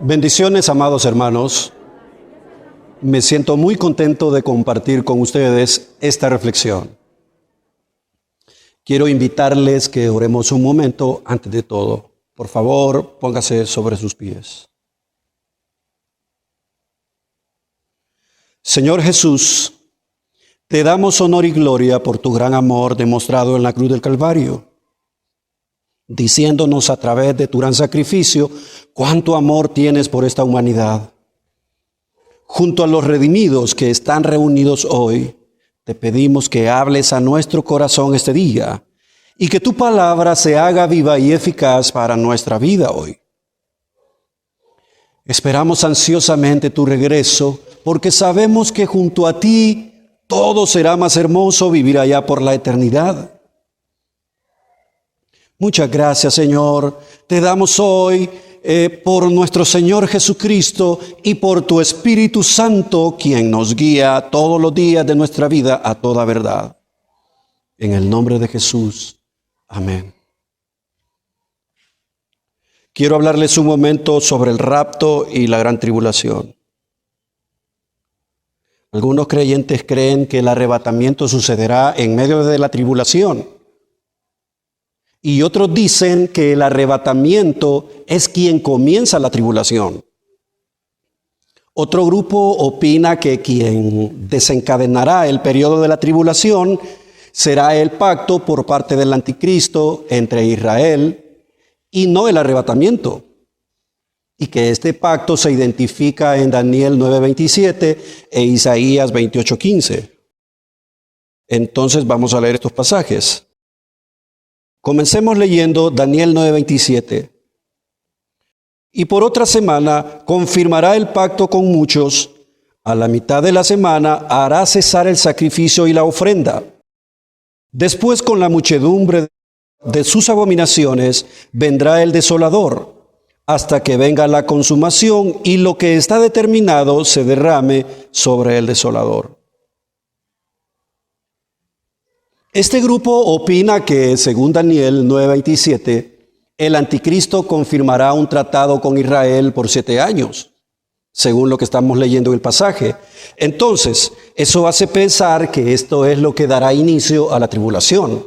Bendiciones, amados hermanos. Me siento muy contento de compartir con ustedes esta reflexión. Quiero invitarles que oremos un momento antes de todo. Por favor, póngase sobre sus pies. Señor Jesús, te damos honor y gloria por tu gran amor demostrado en la cruz del Calvario, diciéndonos a través de tu gran sacrificio cuánto amor tienes por esta humanidad. Junto a los redimidos que están reunidos hoy, te pedimos que hables a nuestro corazón este día y que tu palabra se haga viva y eficaz para nuestra vida hoy. Esperamos ansiosamente tu regreso porque sabemos que junto a ti todo será más hermoso vivir allá por la eternidad. Muchas gracias, Señor. Te damos hoy por nuestro Señor Jesucristo y por tu Espíritu Santo, quien nos guía todos los días de nuestra vida a toda verdad. En el nombre de Jesús. Amén. Quiero hablarles un momento sobre el rapto y la gran tribulación. Algunos creyentes creen que el arrebatamiento sucederá en medio de la tribulación. Y otros dicen que el arrebatamiento es quien comienza la tribulación. Otro grupo opina que quien desencadenará el periodo de la tribulación será el pacto por parte del anticristo entre Israel y no el arrebatamiento. Y que este pacto se identifica en Daniel 9:27 e Isaías 28:15. Entonces vamos a leer estos pasajes. Comencemos leyendo Daniel 9:27. Y por otra semana confirmará el pacto con muchos. A la mitad de la semana hará cesar el sacrificio y la ofrenda. Después, con la muchedumbre de sus abominaciones, vendrá el desolador, hasta que venga la consumación y lo que está determinado se derrame sobre el desolador. Este grupo opina que, según Daniel 9:27, el anticristo confirmará un tratado con Israel por 7 años, según lo que estamos leyendo en el pasaje. Entonces, eso hace pensar que esto es lo que dará inicio a la tribulación.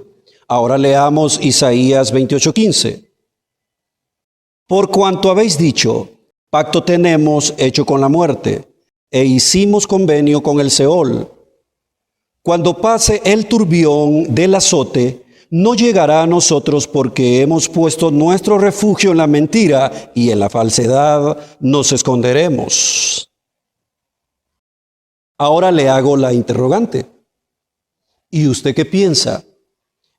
Ahora leamos Isaías 28:15. Por cuanto habéis dicho, pacto tenemos hecho con la muerte, e hicimos convenio con el Seol. Cuando pase el turbión del azote, no llegará a nosotros porque hemos puesto nuestro refugio en la mentira y en la falsedad nos esconderemos. Ahora le hago la interrogante. ¿Y usted qué piensa?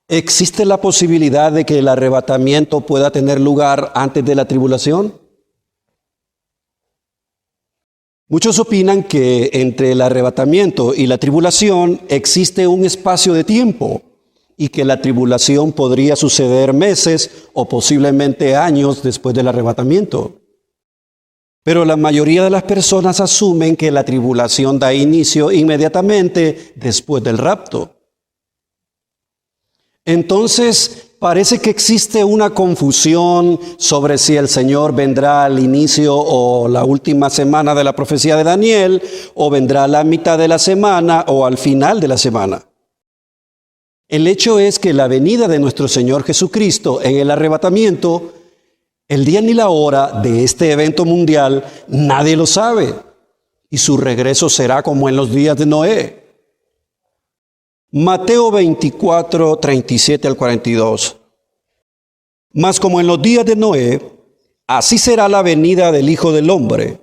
¿Existe la posibilidad de que el arrebatamiento pueda tener lugar antes de la tribulación? Muchos opinan que entre el arrebatamiento y la tribulación existe un espacio de tiempo y que la tribulación podría suceder meses o posiblemente años después del arrebatamiento. Pero la mayoría de las personas asumen que la tribulación da inicio inmediatamente después del rapto. Entonces, parece que existe una confusión sobre si el Señor vendrá al inicio o la última semana de la profecía de Daniel, o vendrá a la mitad de la semana o al final de la semana. El hecho es que la venida de nuestro Señor Jesucristo en el arrebatamiento, el día ni la hora de este evento mundial, nadie lo sabe. Y su regreso será como en los días de Noé. Mateo 24, 37 al 42. Mas como en los días de Noé, así será la venida del Hijo del Hombre.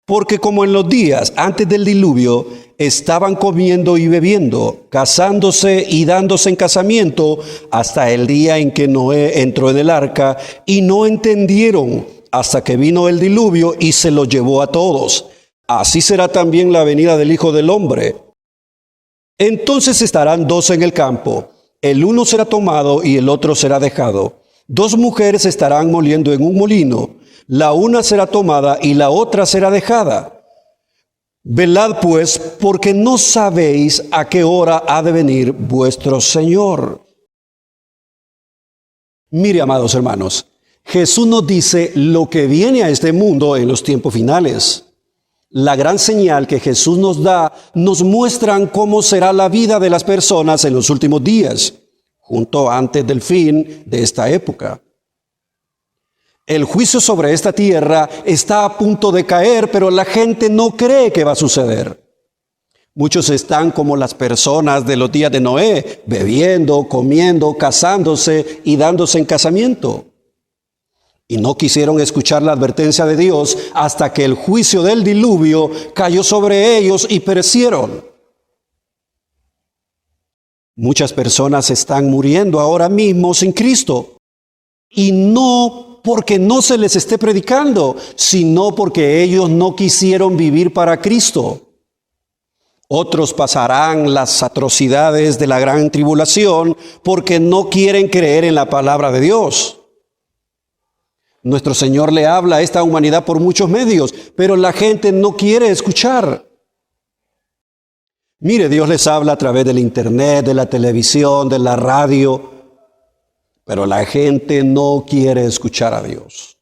Porque como en los días antes del diluvio, estaban comiendo y bebiendo, casándose y dándose en casamiento, hasta el día en que Noé entró en el arca, y no entendieron hasta que vino el diluvio y se los llevó a todos. Así será también la venida del Hijo del Hombre. Entonces estarán 2 en el campo, el uno será tomado y el otro será dejado. 2 mujeres estarán moliendo en un molino, la una será tomada y la otra será dejada. Velad pues, porque no sabéis a qué hora ha de venir vuestro Señor. Mire, amados hermanos, Jesús nos dice lo que viene a este mundo en los tiempos finales. La gran señal que Jesús nos da nos muestran cómo será la vida de las personas en los últimos días, junto antes del fin de esta época. El juicio sobre esta tierra está a punto de caer, pero la gente no cree que va a suceder. Muchos están como las personas de los días de Noé, bebiendo, comiendo, casándose y dándose en casamiento. Y no quisieron escuchar la advertencia de Dios hasta que el juicio del diluvio cayó sobre ellos y perecieron. Muchas personas están muriendo ahora mismo sin Cristo. Y no porque no se les esté predicando, sino porque ellos no quisieron vivir para Cristo. Otros pasarán las atrocidades de la gran tribulación porque no quieren creer en la palabra de Dios. Nuestro Señor le habla a esta humanidad por muchos medios, pero la gente no quiere escuchar. Mire, Dios les habla a través del internet, de la televisión, de la radio, pero la gente no quiere escuchar a Dios.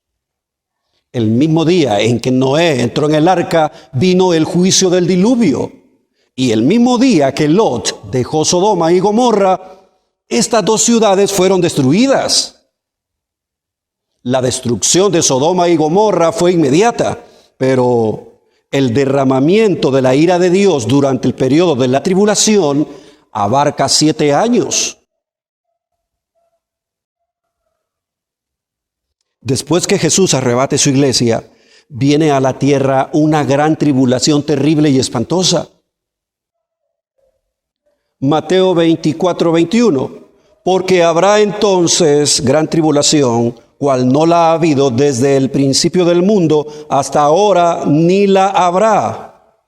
El mismo día en que Noé entró en el arca, vino el juicio del diluvio. Y el mismo día que Lot dejó Sodoma y Gomorra, estas dos ciudades fueron destruidas. La destrucción de Sodoma y Gomorra fue inmediata, pero el derramamiento de la ira de Dios durante el periodo de la tribulación abarca 7 años. Después que Jesús arrebate su iglesia, viene a la tierra una gran tribulación terrible y espantosa. Mateo 24:21, porque habrá entonces gran tribulación, cual no la ha habido desde el principio del mundo hasta ahora, ni la habrá.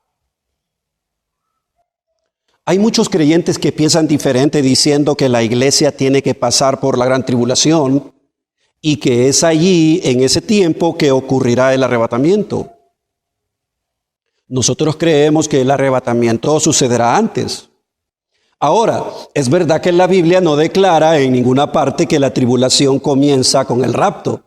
Hay muchos creyentes que piensan diferente, diciendo que la iglesia tiene que pasar por la gran tribulación y que es allí, en ese tiempo, que ocurrirá el arrebatamiento. Nosotros creemos que el arrebatamiento sucederá antes. Ahora, es verdad que la Biblia no declara en ninguna parte que la tribulación comienza con el rapto.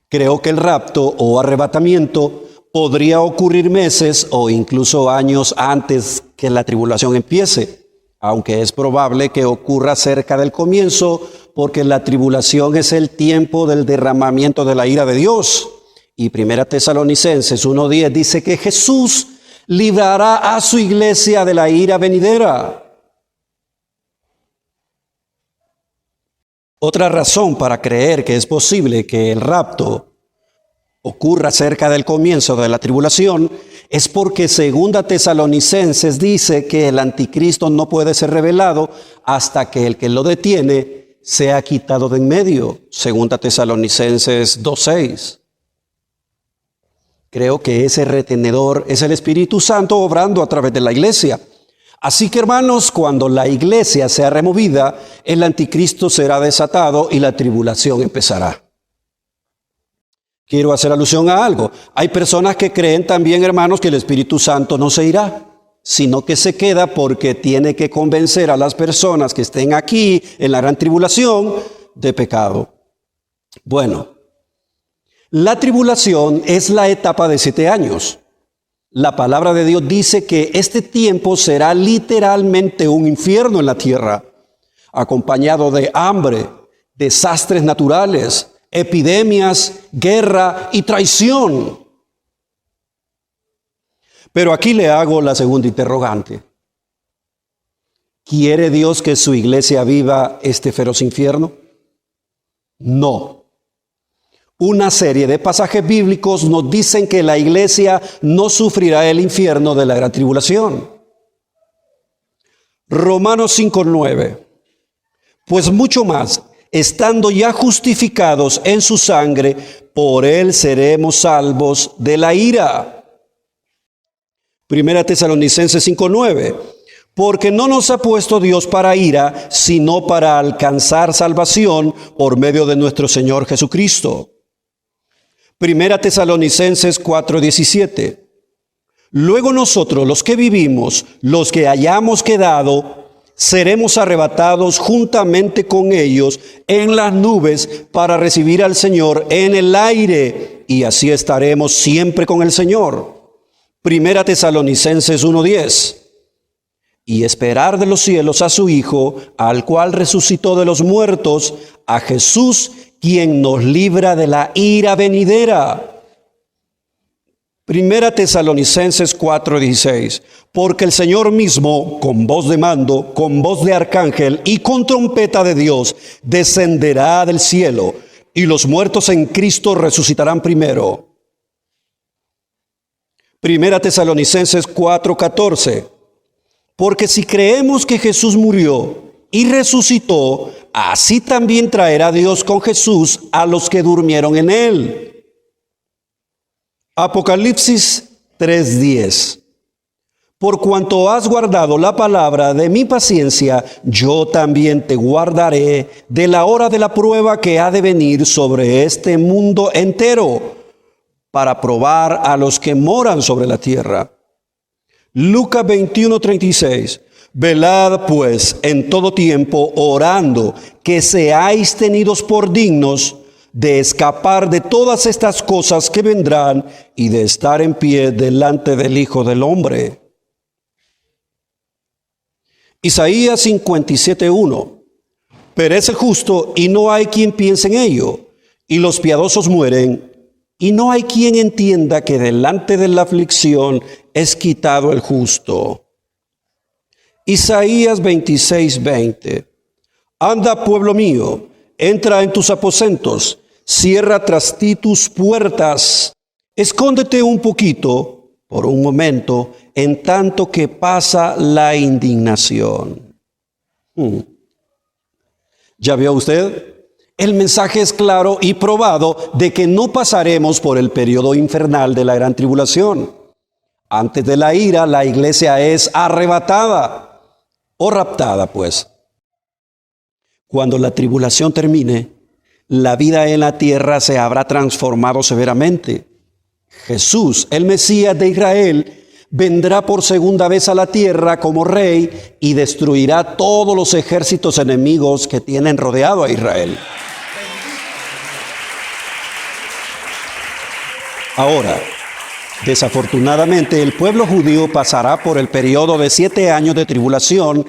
Creo que el rapto o arrebatamiento podría ocurrir meses o incluso años antes que la tribulación empiece, aunque es probable que ocurra cerca del comienzo, porque la tribulación es el tiempo del derramamiento de la ira de Dios. Y 1 Tesalonicenses 1:10 dice que Jesús librará a su iglesia de la ira venidera. Otra razón para creer que es posible que el rapto ocurra cerca del comienzo de la tribulación es porque 2 Tesalonicenses dice que el anticristo no puede ser revelado hasta que el que lo detiene sea quitado de en medio. 2 Tesalonicenses 2:6. Creo que ese retenedor es el Espíritu Santo obrando a través de la iglesia. Así que, hermanos, cuando la iglesia sea removida, el anticristo será desatado y la tribulación empezará. Quiero hacer alusión a algo. Hay personas que creen también, hermanos, que el Espíritu Santo no se irá, sino que se queda porque tiene que convencer a las personas que estén aquí en la gran tribulación de pecado. Bueno, la tribulación es la etapa de 7 años. La palabra de Dios dice que este tiempo será literalmente un infierno en la tierra, acompañado de hambre, desastres naturales, epidemias, guerra y traición. Pero aquí le hago la segunda interrogante. ¿Quiere Dios que su iglesia viva este feroz infierno? No. Una serie de pasajes bíblicos nos dicen que la iglesia no sufrirá el infierno de la gran tribulación. Romanos 5:9. Pues mucho más, estando ya justificados en su sangre, por él seremos salvos de la ira. 1 Tesalonicenses 5:9. Porque no nos ha puesto Dios para ira, sino para alcanzar salvación por medio de nuestro Señor Jesucristo. 1 Tesalonicenses 4:17. Luego nosotros, los que vivimos, los que hayamos quedado, seremos arrebatados juntamente con ellos en las nubes para recibir al Señor en el aire, y así estaremos siempre con el Señor. Primera Tesalonicenses 1:10. Y esperar de los cielos a su Hijo, al cual resucitó de los muertos, a Jesús, quien nos libra de la ira venidera. Primera Tesalonicenses 4:16. Porque el Señor mismo, con voz de mando, con voz de arcángel y con trompeta de Dios, descenderá del cielo, y los muertos en Cristo resucitarán primero. Primera Tesalonicenses 4:14. Porque si creemos que Jesús murió y resucitó, así también traerá Dios con Jesús a los que durmieron en él. Apocalipsis 3:10. Por cuanto has guardado la palabra de mi paciencia, yo también te guardaré de la hora de la prueba que ha de venir sobre este mundo entero, para probar a los que moran sobre la tierra. Lucas 21:36. Velad pues en todo tiempo, orando, que seáis tenidos por dignos de escapar de todas estas cosas que vendrán y de estar en pie delante del Hijo del Hombre. Isaías 57:1. Perece el justo y no hay quien piense en ello, y los piadosos mueren, y no hay quien entienda que delante de la aflicción es quitado el justo. Isaías 26:20. Anda, pueblo mío, entra en tus aposentos, cierra tras ti tus puertas, escóndete un poquito, por un momento, en tanto que pasa la indignación. ¿Ya vio usted? El mensaje es claro y probado de que no pasaremos por el periodo infernal de la gran tribulación. Antes de la ira, la iglesia es arrebatada o raptada, pues. Cuando la tribulación termine, la vida en la tierra se habrá transformado severamente. Jesús, el Mesías de Israel, vendrá por segunda vez a la tierra como rey y destruirá todos los ejércitos enemigos que tienen rodeado a Israel. Ahora, desafortunadamente, el pueblo judío pasará por el periodo de 7 años de tribulación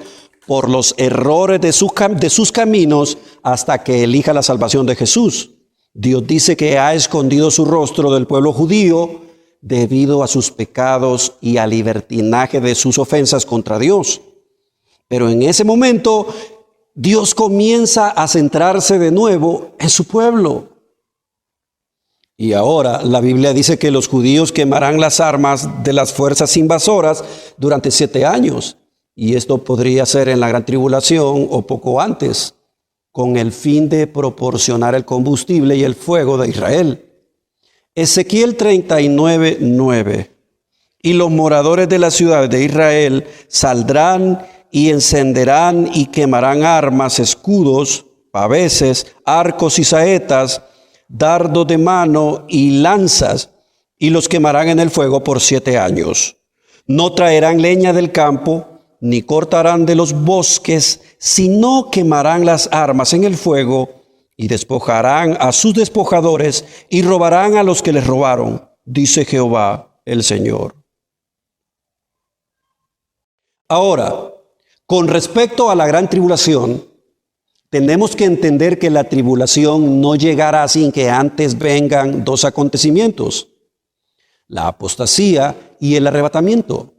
por los errores de sus caminos hasta que elija la salvación de Jesús. Dios dice que ha escondido su rostro del pueblo judío debido a sus pecados y al libertinaje de sus ofensas contra Dios. Pero en ese momento, Dios comienza a centrarse de nuevo en su pueblo. Y ahora la Biblia dice que los judíos quemarán las armas de las fuerzas invasoras durante 7 años. Y esto podría ser en la gran tribulación o poco antes, con el fin de proporcionar el combustible y el fuego de Israel. Ezequiel 39:9. Y los moradores de las ciudades de Israel saldrán y encenderán y quemarán armas, escudos, paveses, arcos y saetas, dardos de mano y lanzas, y los quemarán en el fuego por 7 años. No traerán leña del campo, ni cortarán de los bosques, sino quemarán las armas en el fuego, y despojarán a sus despojadores, y robarán a los que les robaron, dice Jehová el Señor. Ahora, con respecto a la gran tribulación, tenemos que entender que la tribulación no llegará sin que antes vengan 2 acontecimientos: la apostasía y el arrebatamiento.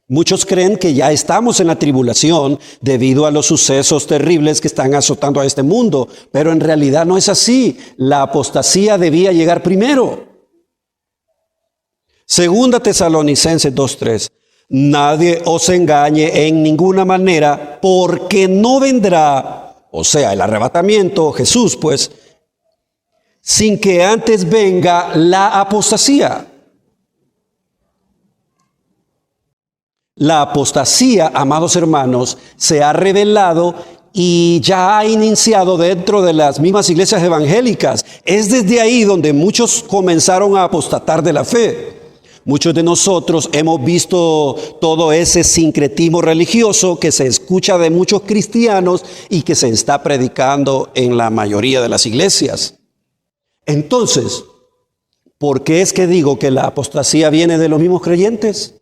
Muchos creen que ya estamos en la tribulación debido a los sucesos terribles que están azotando a este mundo, pero en realidad no es así. La apostasía debía llegar primero. Segunda Tesalonicenses 2:3. Nadie os engañe en ninguna manera, porque no vendrá, o sea, el arrebatamiento, Jesús, pues, sin que antes venga la apostasía. La apostasía, amados hermanos, se ha revelado y ya ha iniciado dentro de las mismas iglesias evangélicas. Es desde ahí donde muchos comenzaron a apostatar de la fe. Muchos de nosotros hemos visto todo ese sincretismo religioso que se escucha de muchos cristianos y que se está predicando en la mayoría de las iglesias. Entonces, ¿por qué es que digo que la apostasía viene de los mismos creyentes?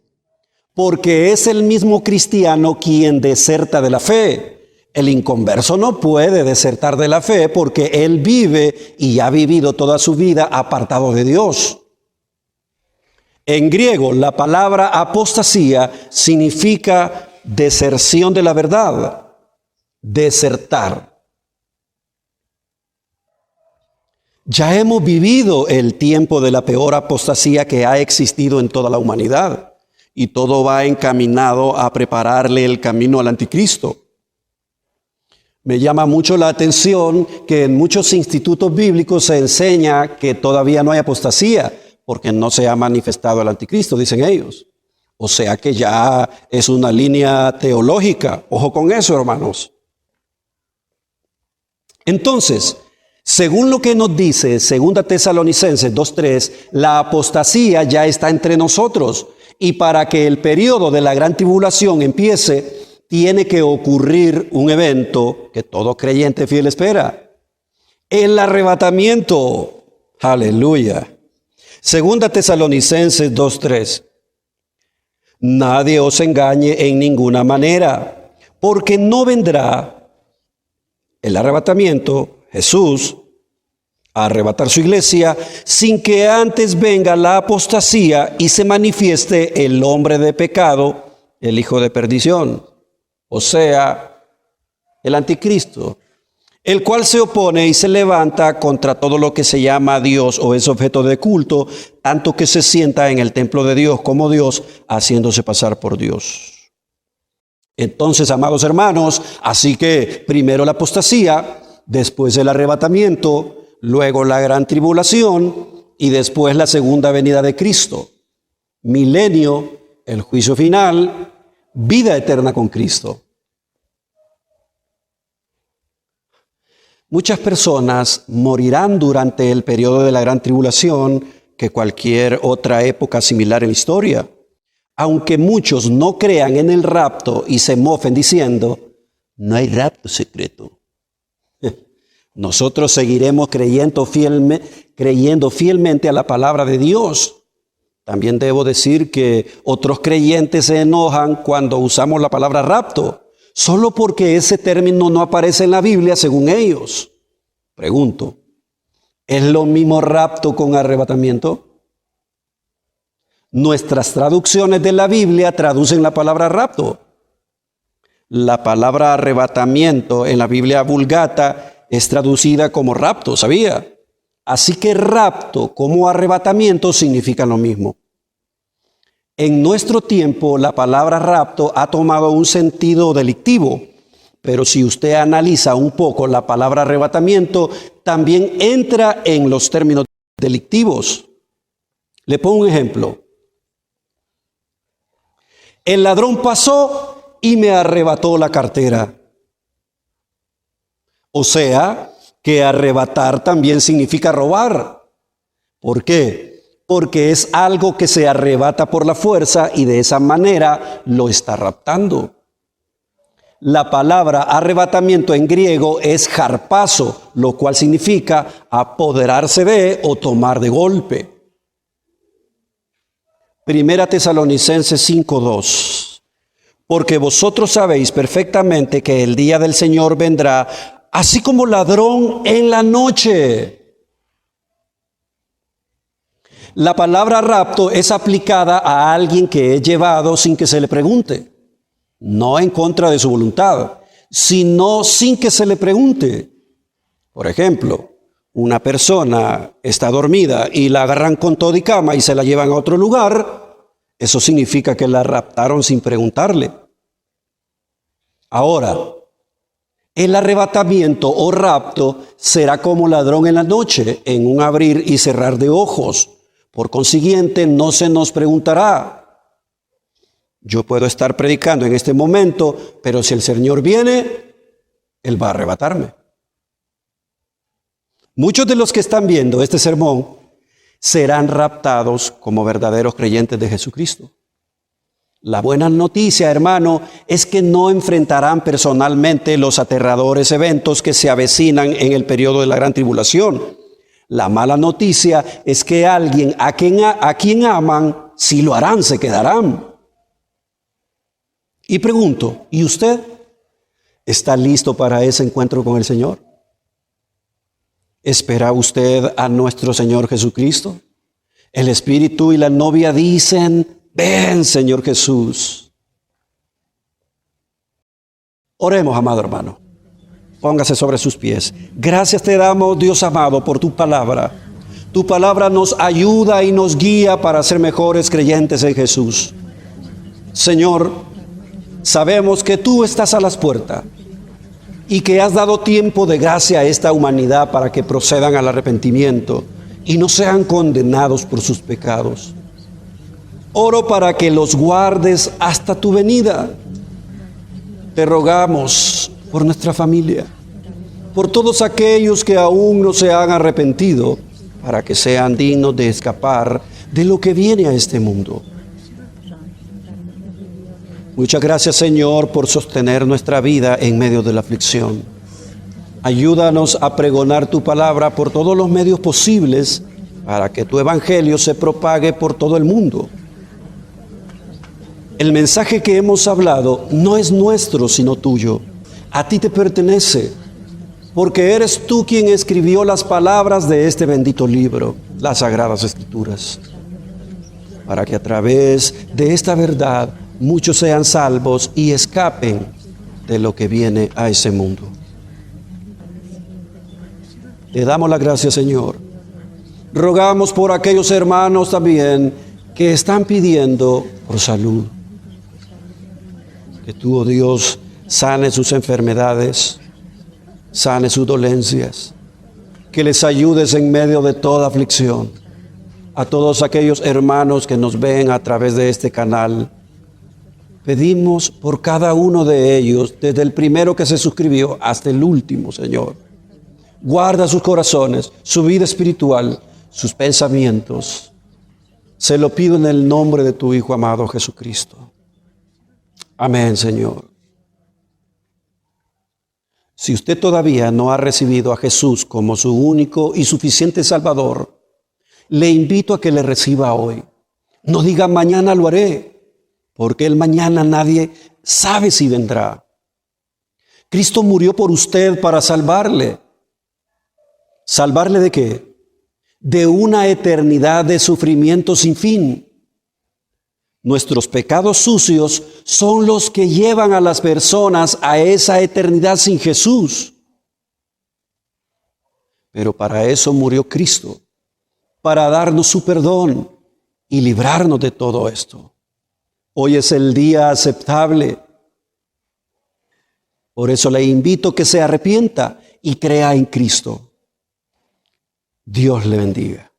Porque es el mismo cristiano quien deserta de la fe. El inconverso no puede desertar de la fe porque él vive y ha vivido toda su vida apartado de Dios. En griego, la palabra apostasía significa deserción de la verdad, desertar. Ya hemos vivido el tiempo de la peor apostasía que ha existido en toda la humanidad y todo va encaminado a prepararle el camino al anticristo. Me llama mucho la atención que en muchos institutos bíblicos se enseña que todavía no hay apostasía porque no se ha manifestado el anticristo, dicen ellos. O sea que ya es una línea teológica. Ojo con eso, hermanos. Entonces, según lo que nos dice 2 Tesalonicenses 2:3, la apostasía ya está entre nosotros. Y para que el periodo de la gran tribulación empiece, tiene que ocurrir un evento que todo creyente fiel espera. El arrebatamiento. Aleluya. 2 Tesalonicenses 2:3. Nadie os engañe en ninguna manera, porque no vendrá el arrebatamiento, Jesús, a arrebatar su iglesia, sin que antes venga la apostasía y se manifieste el hombre de pecado, el hijo de perdición, o sea, el anticristo, el cual se opone y se levanta contra todo lo que se llama Dios o es objeto de culto, tanto que se sienta en el templo de Dios como Dios, haciéndose pasar por Dios. Entonces, amados hermanos, así que primero la apostasía, después el arrebatamiento, luego la gran tribulación y después la segunda venida de Cristo. Milenio, el juicio final, vida eterna con Cristo. Muchas personas morirán durante el periodo de la gran tribulación que cualquier otra época similar en la historia. Aunque muchos no crean en el rapto y se mofen diciendo, no hay rapto secreto. Nosotros seguiremos creyendo fielmente a la palabra de Dios. También debo decir que otros creyentes se enojan cuando usamos la palabra rapto, solo porque ese término no aparece en la Biblia según ellos. Pregunto, ¿es lo mismo rapto con arrebatamiento? Nuestras traducciones de la Biblia traducen la palabra rapto. La palabra arrebatamiento en la Biblia Vulgata es traducida como rapto, ¿sabía? Así que rapto como arrebatamiento significan lo mismo. En nuestro tiempo, la palabra rapto ha tomado un sentido delictivo, pero si usted analiza un poco la palabra arrebatamiento, también entra en los términos delictivos. Le pongo un ejemplo. El ladrón pasó y me arrebató la cartera. O sea, que arrebatar también significa robar. ¿Por qué? Porque es algo que se arrebata por la fuerza y de esa manera lo está raptando. La palabra arrebatamiento en griego es harpazo, lo cual significa apoderarse de o tomar de golpe. 1 Tesalonicenses 5:2. Porque vosotros sabéis perfectamente que el día del Señor vendrá así como ladrón en la noche. La palabra rapto es aplicada a alguien que es llevado sin que se le pregunte, no en contra de su voluntad, sino sin que se le pregunte. Por ejemplo, una persona está dormida y la agarran con todo y cama y se la llevan a otro lugar, eso significa que la raptaron sin preguntarle. Ahora, el arrebatamiento o rapto será como ladrón en la noche, en un abrir y cerrar de ojos. Por consiguiente, no se nos preguntará. Yo puedo estar predicando en este momento, pero si el Señor viene, Él va a arrebatarme. Muchos de los que están viendo este sermón serán raptados como verdaderos creyentes de Jesucristo. La buena noticia, hermano, es que no enfrentarán personalmente los aterradores eventos que se avecinan en el periodo de la gran tribulación. La mala noticia es que alguien a quien aman, si lo harán, se quedarán. Y pregunto, ¿y usted está listo para ese encuentro con el Señor? ¿Espera usted a nuestro Señor Jesucristo? El Espíritu y la novia dicen: ven, Señor Jesús. Oremos, amado hermano. Póngase sobre sus pies. Gracias te damos, Dios amado, por tu palabra. Tu palabra nos ayuda y nos guía para ser mejores creyentes en Jesús. Señor, sabemos que tú estás a las puertas y que has dado tiempo de gracia a esta humanidad para que procedan al arrepentimiento y no sean condenados por sus pecados. Oro para que los guardes hasta tu venida. Te rogamos por nuestra familia, por todos aquellos que aún no se han arrepentido, para que sean dignos de escapar de lo que viene a este mundo. Muchas gracias, Señor, por sostener nuestra vida en medio de la aflicción. Ayúdanos a pregonar tu palabra por todos los medios posibles para que tu evangelio se propague por todo el mundo. El mensaje que hemos hablado no es nuestro, sino tuyo. A ti te pertenece, porque eres tú quien escribió las palabras de este bendito libro, las Sagradas Escrituras, para que a través de esta verdad muchos sean salvos y escapen de lo que viene a ese mundo. Te damos la gracia, Señor. Rogamos por aquellos hermanos también que están pidiendo por salud. Que tú, oh Dios, sane sus enfermedades, sane sus dolencias, que les ayudes en medio de toda aflicción. A todos aquellos hermanos que nos ven a través de este canal, pedimos por cada uno de ellos, desde el primero que se suscribió hasta el último, Señor. Guarda sus corazones, su vida espiritual, sus pensamientos. Se lo pido en el nombre de tu Hijo amado Jesucristo. Amén, Señor. Si usted todavía no ha recibido a Jesús como su único y suficiente Salvador, le invito a que le reciba hoy. No diga mañana lo haré, porque el mañana nadie sabe si vendrá. Cristo murió por usted para salvarle. ¿Salvarle de qué? De una eternidad de sufrimiento sin fin. Nuestros pecados sucios son los que llevan a las personas a esa eternidad sin Jesús. Pero para eso murió Cristo, para darnos su perdón y librarnos de todo esto. Hoy es el día aceptable. Por eso le invito a que se arrepienta y crea en Cristo. Dios le bendiga.